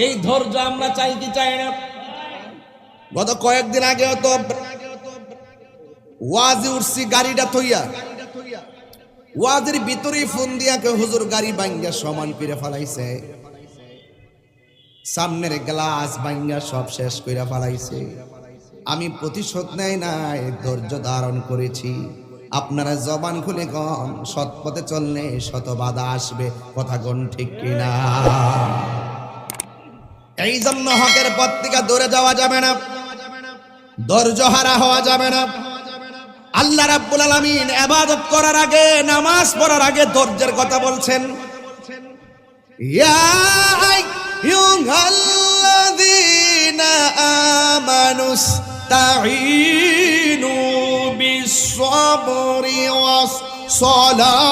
এই ধৈর্য আমরা চাই কি চাই না? গত কয়েকদিন আগে তো ওয়াজি উঠছি গাড়িটা থইয়া, ওয়াজের ভিতরেই ফোন দিয়া কে হুজুর গাড়ি ভাঙ্গা সমান করে ফেলাইছে, সামনের গ্লাস ভাঙ্গা সব শেষ করে ফেলাইছে। আমি প্রতিশোধ নেই নাই, ধৈর্য ধারণ করেছি। আপনারা জবান খুলে কন, সৎ পথে চললে শত বাধা আসবে, কথা কোন ঠিক কিনা? এই জন্য হকের পথ থেকে দূরে যাওয়া যাবে না, ধৈর্য হারা হওয়া যাবে না। আল্লাহ রাব্বুল আলামিন ইবাদত করার আগে, নামাজ পড়ার আগে ধৈর্যের কথা বলছেন। ইয়া আইয়ুহাল্লাযীনা আমানুস্তাঈনু বিস-সাবরি ওয়াস-সালাহ